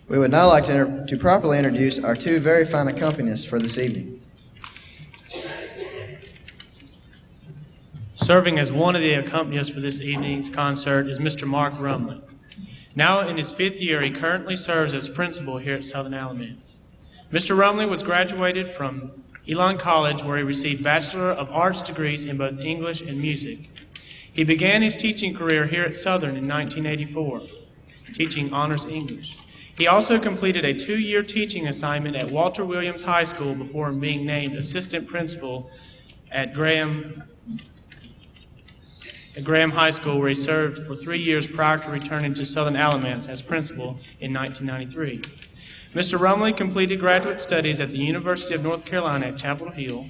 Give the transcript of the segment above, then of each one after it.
We would now like to properly introduce our two very fine accompanists for this evening. Serving as one of the accompanists for this evening's concert is Mr. Mark Rumley. Now in his 5th year, he currently serves as principal here at Southern Alamance. Mr. Rumley was graduated from Elon College, where he received Bachelor of Arts degrees in both English and music. He began his teaching career here at Southern in 1984, teaching honors English. He also completed a 2-year teaching assignment at Walter Williams High School before being named assistant principal at Graham High School, where he served for 3 years prior to returning to Southern Alamance as principal in 1993. Mr. Rumley completed graduate studies at the University of North Carolina at Chapel Hill,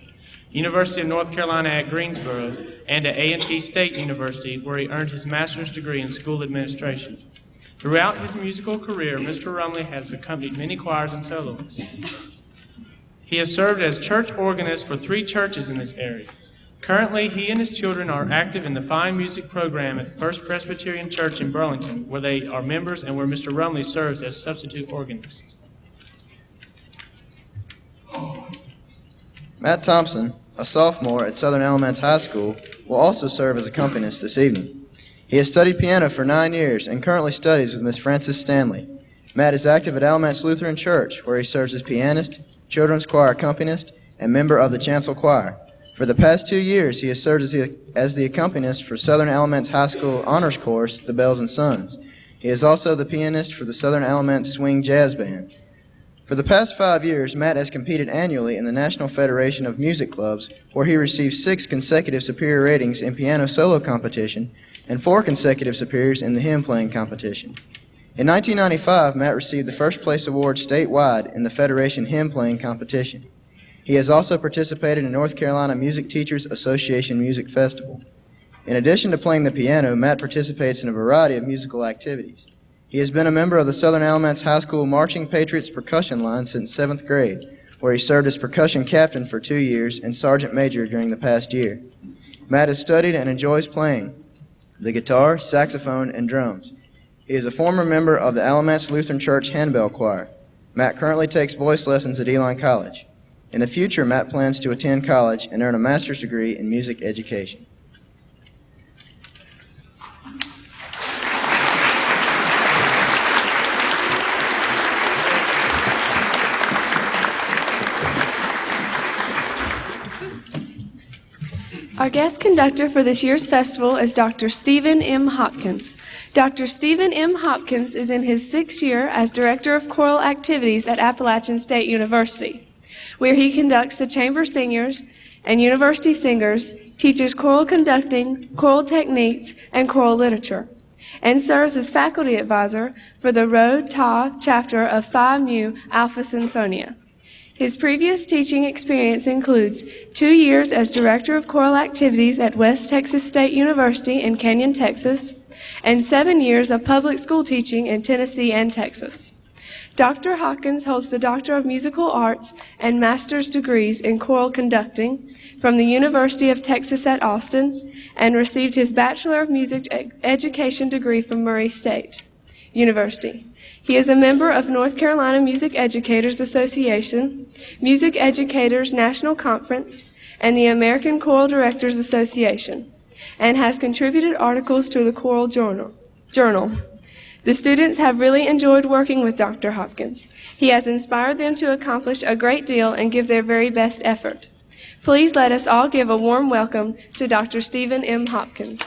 University of North Carolina at Greensboro, and at A&T State University, where he earned his master's degree in school administration. Throughout his musical career, Mr. Rumley has accompanied many choirs and soloists. He has served as church organist for 3 churches in this area. Currently, he and his children are active in the fine music program at First Presbyterian Church in Burlington, where they are members and where Mr. Rumley serves as substitute organist. Matt Thompson, a sophomore at Southern Alamance High School, will also serve as accompanist this evening. He has studied piano for 9 years and currently studies with Miss Frances Stanley. Matt is active at Alamance Lutheran Church, where he serves as pianist, children's choir accompanist, and member of the chancel choir. For the past 2 years, he has served as the accompanist for Southern Alamance High School Honors Course, The Bells and Sons. He is also the pianist for the Southern Alamance Swing Jazz Band. For the past 5 years, Matt has competed annually in the National Federation of Music Clubs, where he received 6 consecutive superior ratings in piano solo competition and 4 consecutive superiors in the hymn-playing competition. In 1995, Matt received the first place award statewide in the Federation hymn-playing competition. He has also participated in North Carolina Music Teachers Association Music Festival. In addition to playing the piano, Matt participates in a variety of musical activities. He has been a member of the Southern Alamance High School Marching Patriots percussion line since 7th grade, where he served as percussion captain for 2 years and sergeant major during the past year. Matt has studied and enjoys playing the guitar, saxophone, and drums. He is a former member of the Alamance Lutheran Church Handbell Choir. Matt currently takes voice lessons at Elon College. In the future, Matt plans to attend college and earn a master's degree in music education. Our guest conductor for this year's festival is Dr. Stephen M. Hopkins. Dr. Stephen M. Hopkins is in his 6th year as Director of Choral Activities at Appalachian State University, where he conducts the chamber singers and university singers, teaches choral conducting, choral techniques, and choral literature, and serves as faculty advisor for the Rho Ta chapter of Phi Mu Alpha Sinfonia. His previous teaching experience includes 2 years as Director of Choral Activities at West Texas State University in Canyon, Texas, and 7 years of public school teaching in Tennessee and Texas. Dr. Hopkins holds the Doctor of Musical Arts and Master's degrees in choral conducting from the University of Texas at Austin and received his Bachelor of Music Education degree from Murray State University. He is a member of North Carolina Music Educators Association, Music Educators National Conference, and the American Choral Directors Association, and has contributed articles to the Choral Journal. The students have really enjoyed working with Dr. Hopkins. He has inspired them to accomplish a great deal and give their very best effort. Please let us all give a warm welcome to Dr. Stephen M. Hopkins.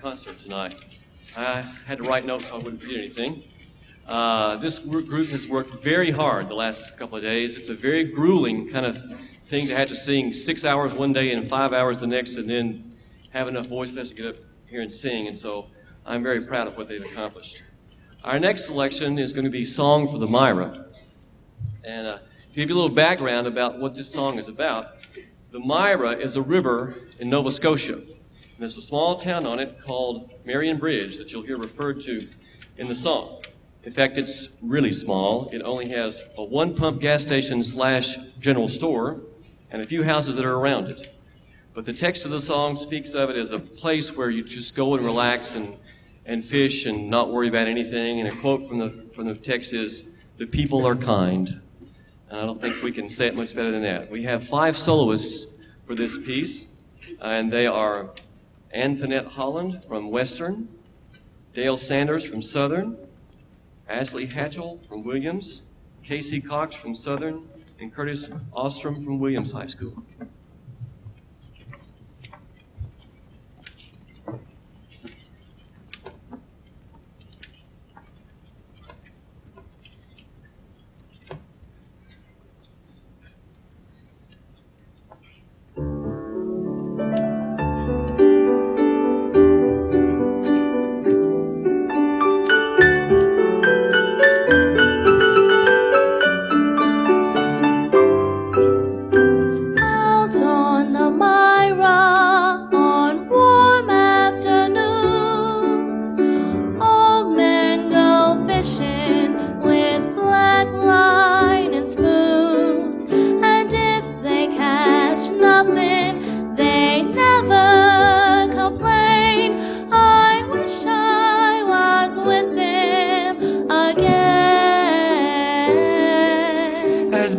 concert tonight. I had to write notes so I wouldn't forget anything. This group has worked very hard the last couple of days. It's a very grueling kind of thing to have to sing 6 hours one day and 5 hours the next, and then have enough voice left to get up here and sing. And so I'm very proud of what they've accomplished. Our next selection is going to be Song for the Myra. And to give you a little background about what this song is about, the Myra is a river in Nova Scotia. And there's a small town on it called Marion Bridge that you'll hear referred to in the song. In fact, it's really small. It only has a one-pump gas station / general store and a few houses that are around it. But the text of the song speaks of it as a place where you just go and relax and fish and not worry about anything. And a quote from the text is, "The people are kind." And I don't think we can say it much better than that. We have 5 soloists for this piece, and they are Antoinette Holland from Western, Dale Sanders from Southern, Ashley Hatchell from Williams, Casey Cox from Southern, and Curtis Ostrom from Williams High School.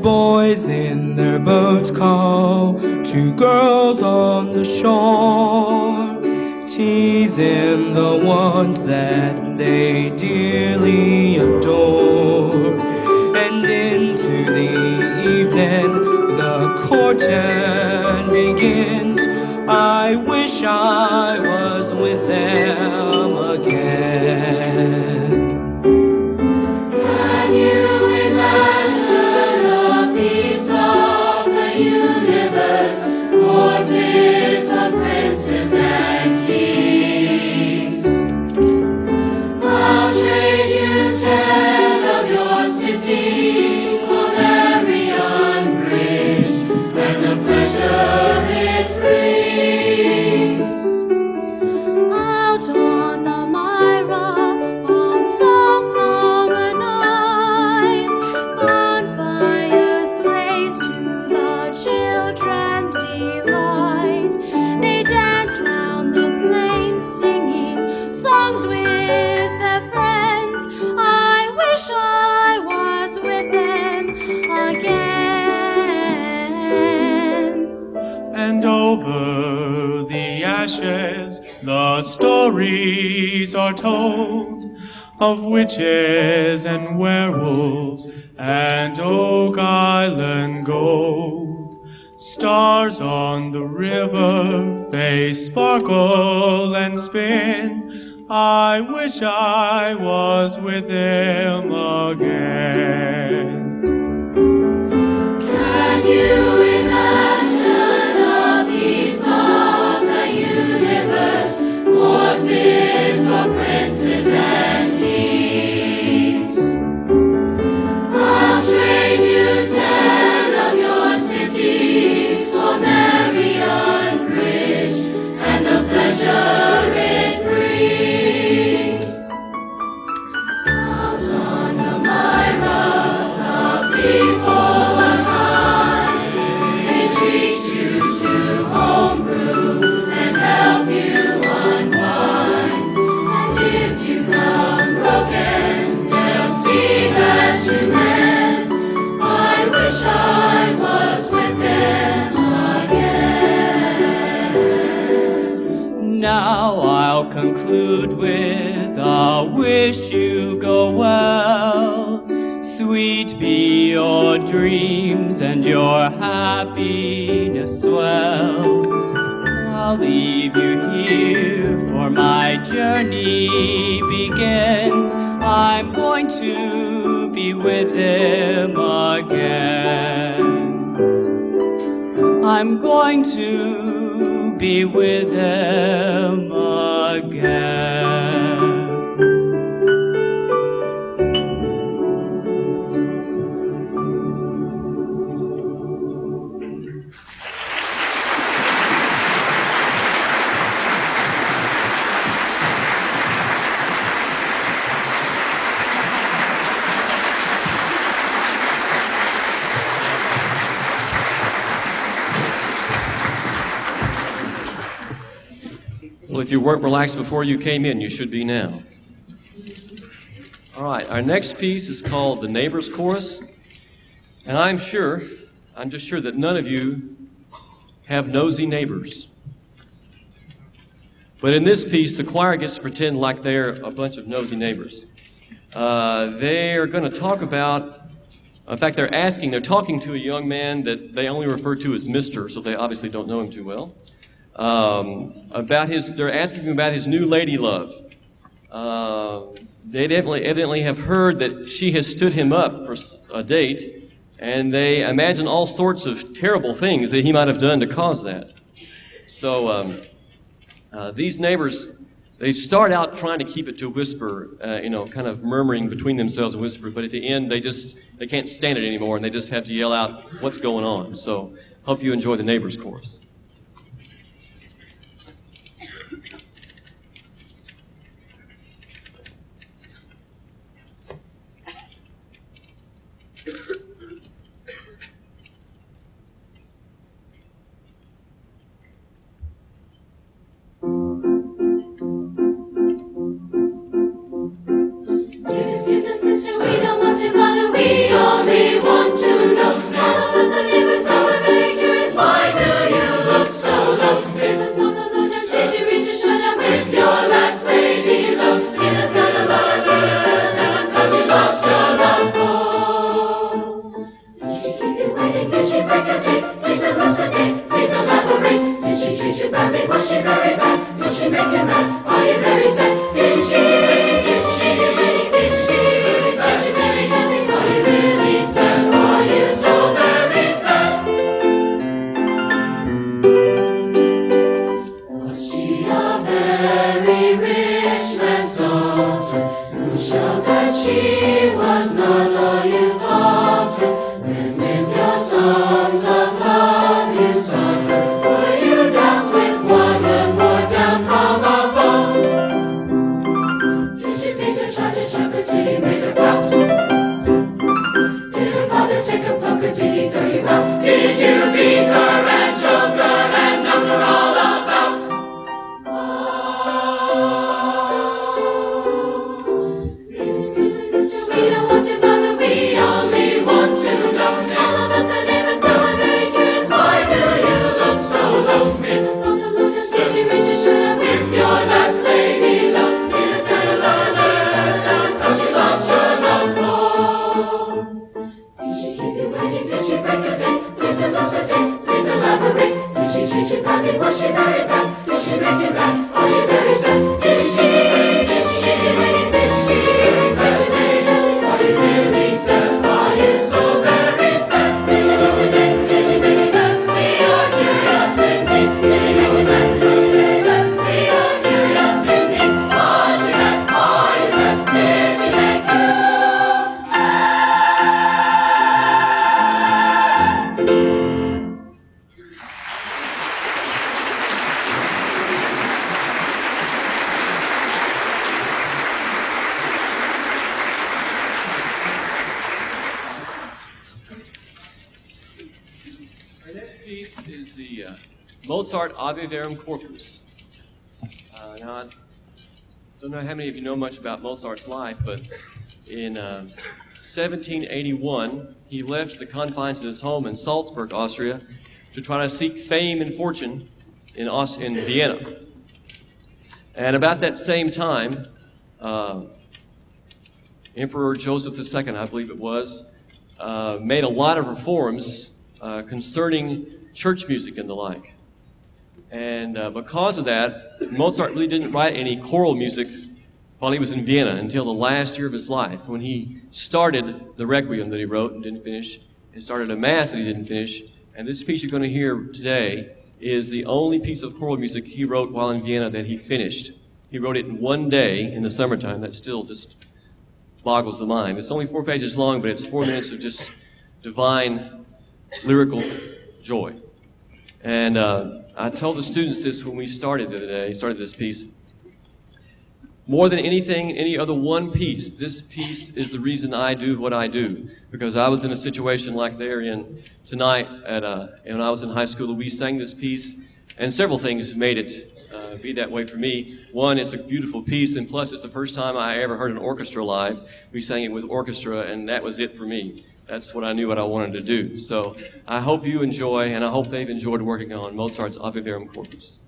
Boys in their boats call to girls on the shore, teasing the ones that they dearly adore. And into the evening the courting begins. I wish I was with them again. Can you imagine a piece of the universe more fit for princes and kings? I'll trade you 10 of your cities for Marion Bridge and the pleasure it brings. Out on the Myra, on soft summer nights, bonfires blaze to the children's delight. They dance round the flames, singing songs with their friends. I wish I was with them again. And over the ashes the stories are told of witches and werewolves and Oak Island gold. Stars on the river, they sparkle and spin. I wish I was with them again. Can you imagine a piece of the universe more fit for princes and kings? I'll trade you 10 of your cities for Marion Bridge and the pleasure it brings. Out on the Myra, the people are kind. They treat you to homebrew and help you unwind. And if you come broken, they'll see that you meant. I wish I was with them again. Now I'll conclude with a wish you go well. Sweet be your dreams and your happiness swell. I'll leave you here for before my journey begins, I'm going to be with him again. I'm going to be with him again. Well, if you weren't relaxed before you came in, you should be now. All right, our next piece is called The Neighbors Chorus. And I'm just sure that none of you have nosy neighbors. But in this piece, the choir gets to pretend like they're a bunch of nosy neighbors. They are going to talk about, in fact, they're talking to a young man that they only refer to as Mr., so they obviously don't know him too well. They're asking him about his new lady love. They evidently have heard that she has stood him up for a date, and they imagine all sorts of terrible things that he might have done to cause that. So these neighbors, they start out trying to keep it to a whisper, kind of murmuring between themselves a whisper, but at the end they can't stand it anymore, and they just have to yell out what's going on. So hope you enjoy the Neighbors Chorus. Jesus, mister, we don't want to bother, we only want to know. All of us are neighbors, so we're very curious. Why do you look so low? Give us all the lowdown, did you reach a showdown with your last lady love? Give us all the lowdown, cause you lost your love. Oh, did she keep you waiting? Did she break your date? Please elucidate, please elaborate. Did she treat you badly? Was she very bad? Did she make you mad? Are you very sad? Did she really? Did she very badly? Are you really sad? Are you so very sad? Was she a very rich man's daughter? Who showed that she was not all you thought her? When with your songs of love you sought her, were you doused with water poured down from above? Did you beat her, try to choke her till you made her pout? Did her father take a poker, did he throw you out? Did you beat her and choke her and knock her all about? Oh, Jesus, we don't want to bother, we only want to know. All of us are neighbors, so I'm very curious. Why do you look so low? Give us all the lowdown, did you reach a showdown with your last lady love? Give us all the lowdown, cause you lost your love. Oh, did she keep you waiting? Did she break your date? Please elucidate, please elaborate. Did she treat you badly? Was she very bad? Did she make you mad? Are you very sad? Did she keep you waiting? Did she treat you very badly? Are you really sad? Are you so very sad? Please elucidate, did she make you mad? We are curious indeed. Did she make you mad? Was she very sad? We are curious indeed. Was she mad? Are you sad? Did she make you mad? Our next piece is the Mozart Ave Verum Corpus. Now, I don't know how many of you know much about Mozart's life, but in 1781, he left the confines of his home in Salzburg, Austria, to try to seek fame and fortune in Vienna. And about that same time, Emperor Joseph II, I believe it was, made a lot of reforms concerning church music and the like. And because of that, Mozart really didn't write any choral music while he was in Vienna until the last year of his life, when he started the Requiem that he wrote and didn't finish, and started a Mass that he didn't finish. And this piece you're going to hear today is the only piece of choral music he wrote while in Vienna that he finished. He wrote it in one day in the summertime. That still just boggles the mind. It's only 4 pages long, but it's 4 minutes of just divine lyrical joy. And I told the students this when we started the other day, started this piece. More than anything, any other one piece, this piece is the reason I do what I do. Because I was in a situation like they're in tonight when I was in high school. We sang this piece, and several things made it be that way for me. One, it's a beautiful piece, and plus it's the first time I ever heard an orchestra live. We sang it with orchestra, and that was it for me. That's what I knew what I wanted to do. So I hope you enjoy, and I hope they've enjoyed working on Mozart's Ave Verum Corpus.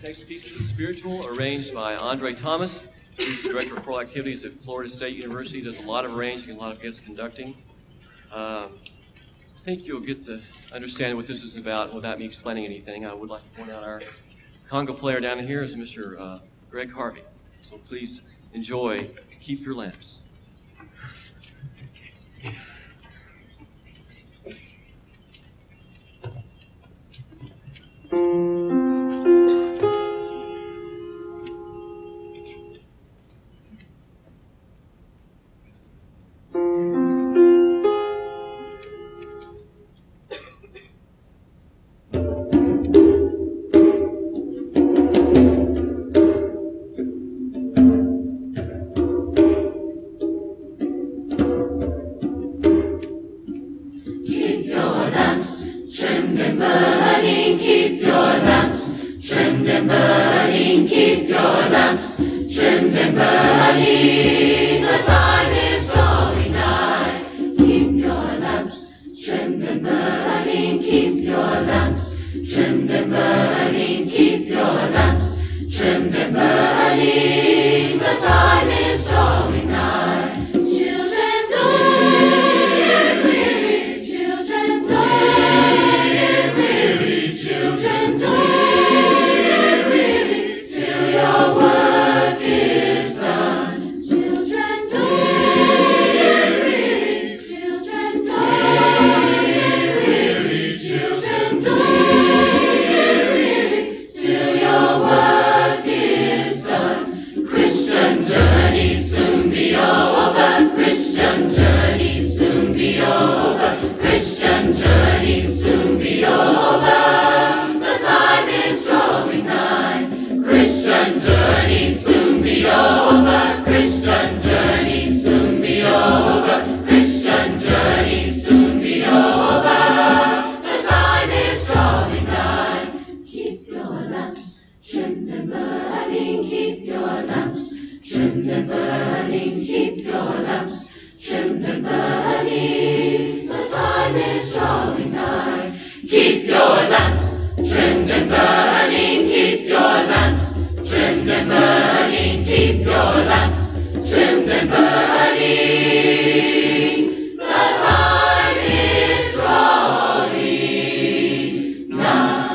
Next piece is a spiritual arranged by Andre Thomas, who's the director of choral activities at Florida State University. Does a lot of arranging, a lot of guest conducting. I think you'll get to understand what this is about without me explaining anything. I would like to point out our conga player down here is Mr. Greg Harvey. So please enjoy Keep Your Lamps. Trimmed and burning, keep your lamps trimmed and burning. Trimmed and burning, keep your lamps. Trimmed and burning, keep your lamps. Trimmed and burning. The time is drawing nigh.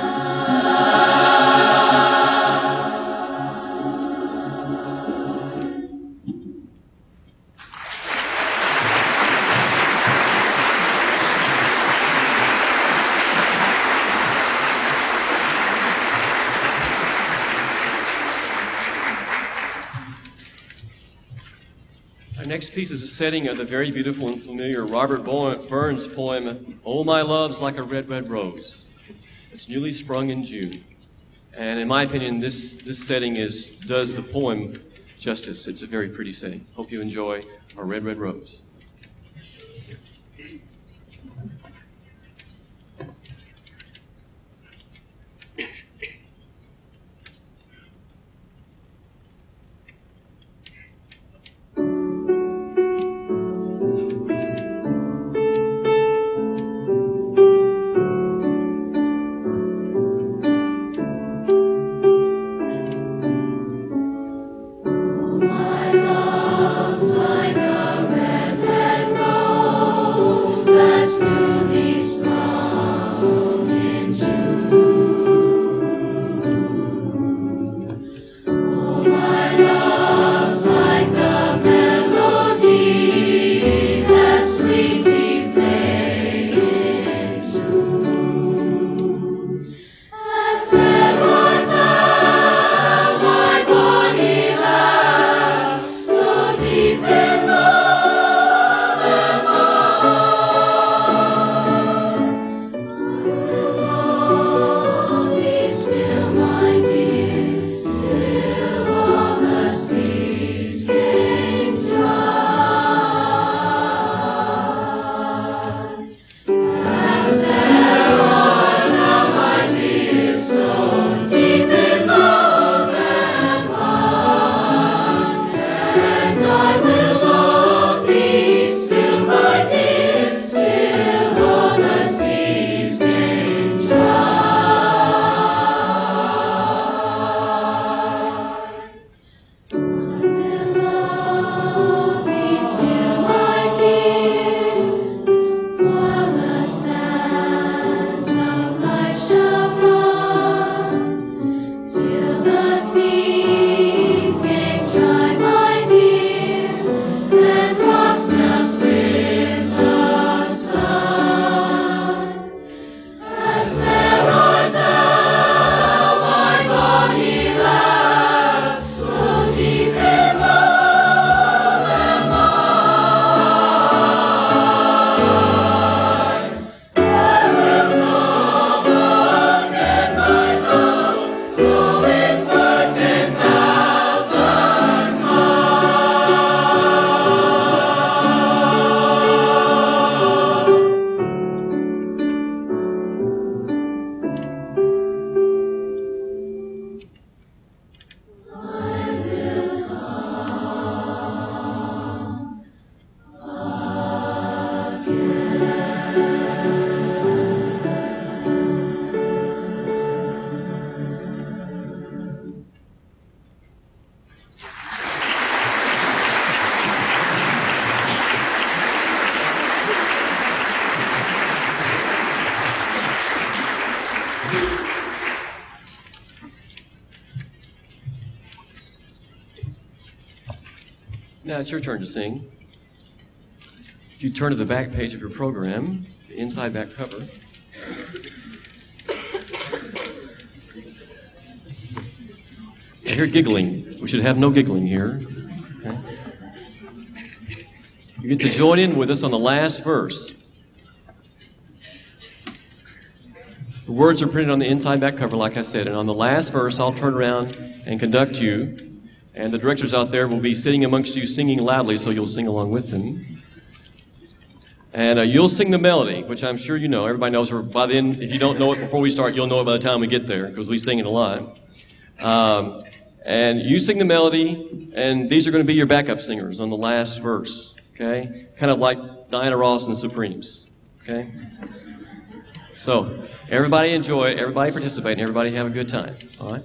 Our next piece is a setting of the very beautiful and familiar Robert Burns poem, "Oh, My Love's Like a Red, Red Rose." It's newly sprung in June. And in my opinion, this setting does the poem justice. It's a very pretty setting. Hope you enjoy our Red, Red Rose. My love's like a red, red rose that's newly sprung in June. Oh, my love's like the melody that's sweetly played in tune. As said art thou, my bonny lass, so deep in love am I. Be still, my dear, till all the seas came dry. As there art thou, my dear, so deep in love am I, and I will long be still, my dear, till all the seas came dry. I will long be still, my dear, while the sands of life shall run, till the seas came dry, my dear, and drops melt with the sun. As there art thou, my bonny lass, so deep in love am I. I will go on and my love, though it's but 10,000 miles. Now it's your turn to sing. If you turn to the back page of your program, the inside back cover, I hear giggling. We should have no giggling here. Okay? You get to join in with us on the last verse. The words are printed on the inside back cover, like I said, and on the last verse, I'll turn around and conduct you, and the directors out there will be sitting amongst you singing loudly, so you'll sing along with them. And you'll sing the melody, which I'm sure you know. Everybody knows her. By then, if you don't know it before we start, you'll know it by the time we get there, because we sing it a lot. And you sing the melody, and these are going to be your backup singers on the last verse, okay? Kind of like Diana Ross and the Supremes, okay? So everybody enjoy, everybody participate, and everybody have a good time. All right?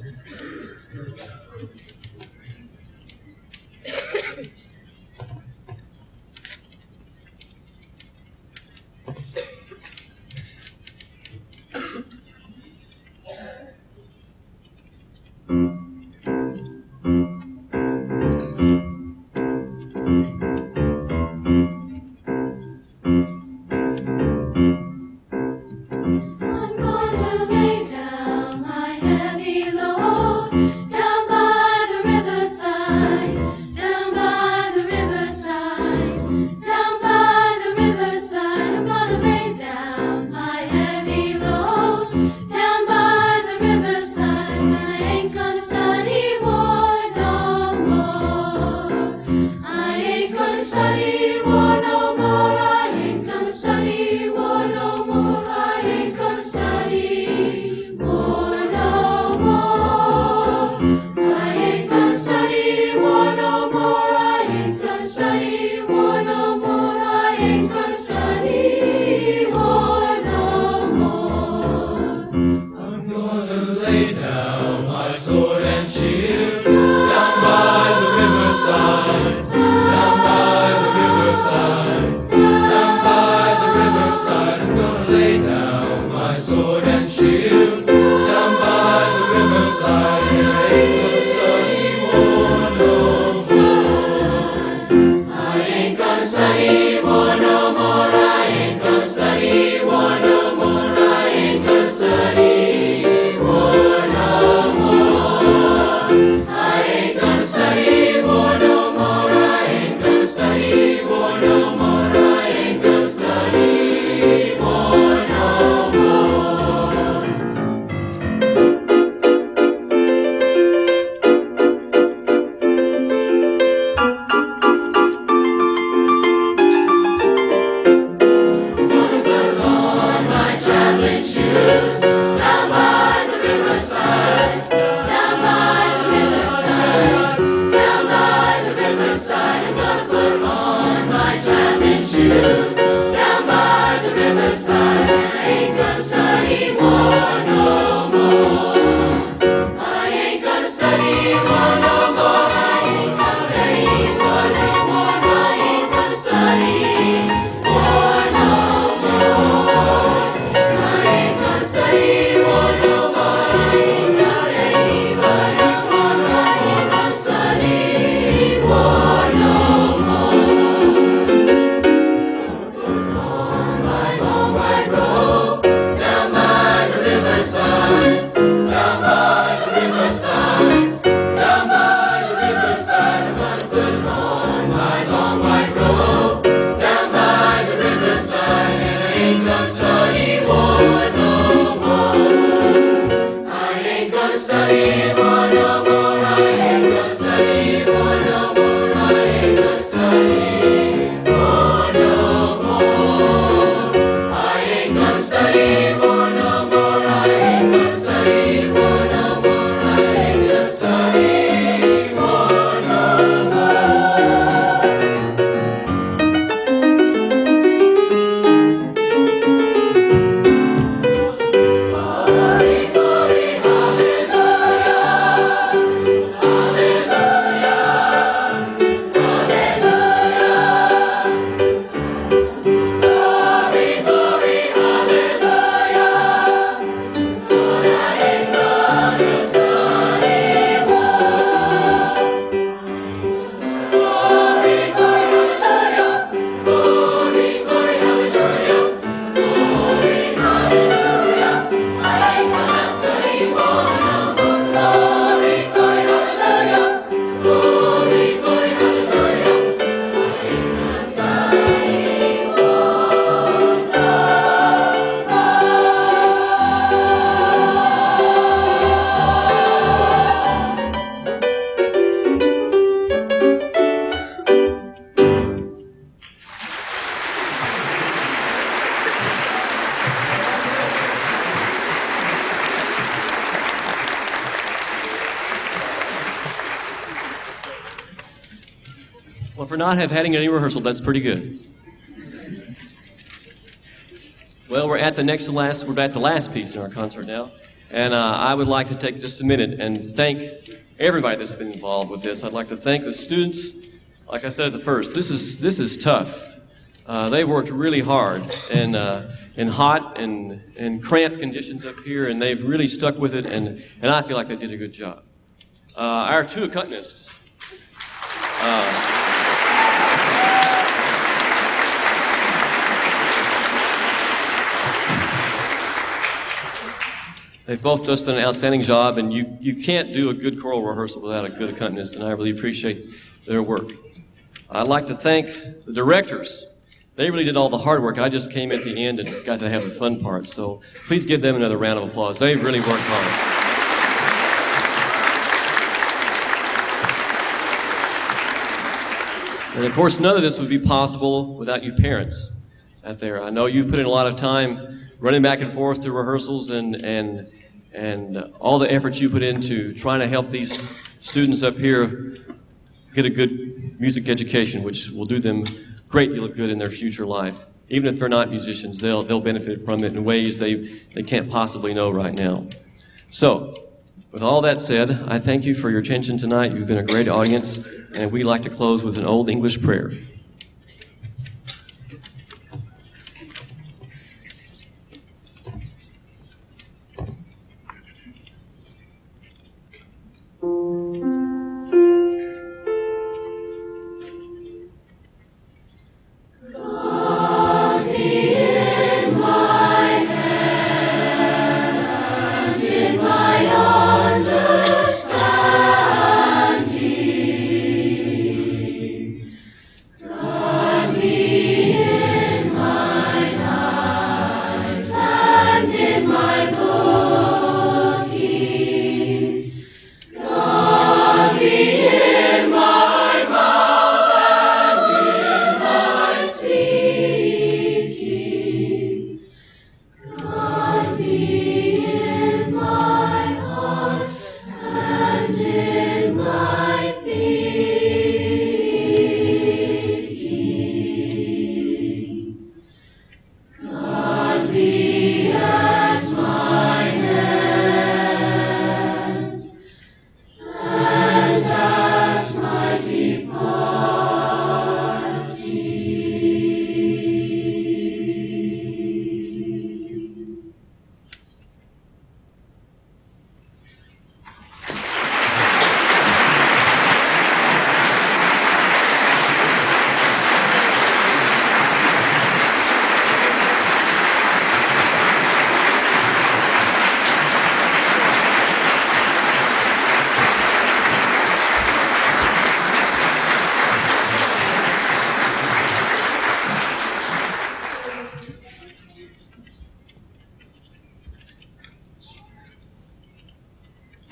I'm going to lay down my heavy load down by the riverside, down by the riverside, down by the riverside. I'm gonna lay down my heavy load down by the riverside, and I ain't gonna study war no more. I ain't gonna study war no more. I ain't gonna study war no more. I ain't gonna study war no more. I ain't gonna study war no more. I ain't gonna study war no more. I ain't gonna study war no more. I'm gonna lay down my sword and shield down by the riverside, down by the riverside, down by the riverside. I'm gonna lay down my sword and shield down by the riverside, and I ain't gonna study war no more. I ain't gonna study war no more. I ain't gonna study war no more. I ain't gonna study war no more. I ain't gonna study war no more. I ain't gonna study war no more. I ain't gonna study war no more. Gonna put on my traveling shoes down by the riverside, down by the riverside, down by the riverside. I'm gonna put on my traveling shoes down by the riverside, and I ain't gonna study war no more. I ain't gonna study war no more. I ain't gonna study war no more. I ain't gonna study war no more. I ain't gonna study war no more. I ain't gonna study war no more. I ain't gonna study war no more. Put on my long white robe down by the riverside, down by the riverside, down by the riverside. I'm gonna put on my long white robe down by the riverside, and I ain't gonna study war no more. I ain't gonna study war no more. I ain't gonna study war no more. I ain't gonna study war no more. I ain't gonna study war no more. I ain't gonna study war no more. I ain't gonna study war no more. Glory, glory, hallelujah, hallelujah, hallelujah. Glory, glory, hallelujah. Lord, I ain't gonna study war. Glory, glory, hallelujah. Glory, glory, hallelujah. Glory, hallelujah. I ain't gonna study war no more. Glory, glory, hallelujah. Glory, glory, hallelujah. I ain't gonna study war no more. Well, for not having any rehearsal, that's pretty good. Well, we're at the last piece in our concert now. And I would like to take just a minute and thank everybody that's been involved with this. I'd like to thank the students. Like I said at the first, this is tough. They worked really hard in hot and cramped conditions up here, and they've really stuck with it, and I feel like they did a good job. Our two accompanists. They've both just done an outstanding job, and you can't do a good choral rehearsal without a good accompanist, and I really appreciate their work. I'd like to thank the directors. They really did all the hard work. I just came at the end and got to have the fun part, so please give them another round of applause. They've really worked hard. And of course, none of this would be possible without you parents out there. I know you put in a lot of time running back and forth to rehearsals and all the efforts you put into trying to help these students up here get a good music education, which will do them a great deal of good in their future life. Even if they're not musicians, they'll benefit from it in ways they can't possibly know right now. So, with all that said, I thank you for your attention tonight. You've been a great audience, and we'd like to close with an old English prayer.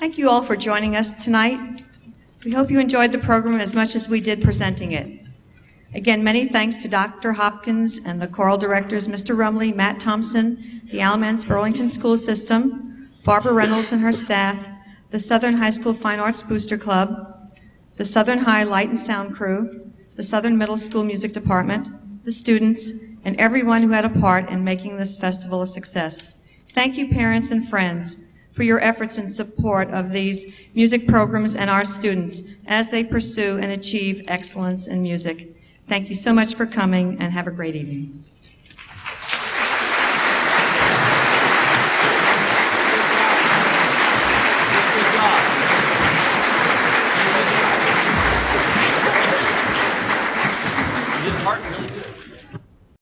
Thank you all for joining us tonight. We hope you enjoyed the program as much as we did presenting it. Again, many thanks to Dr. Hopkins and the choral directors, Mr. Rumley, Matt Thompson, the Alamance Burlington School System, Barbara Reynolds and her staff, the Southern High School Fine Arts Booster Club, the Southern High Light and Sound Crew, the Southern Middle School Music Department, the students, and everyone who had a part in making this festival a success. Thank you, parents and friends, for your efforts in support of these music programs and our students as they pursue and achieve excellence in music. Thank you so much for coming, and have a great evening.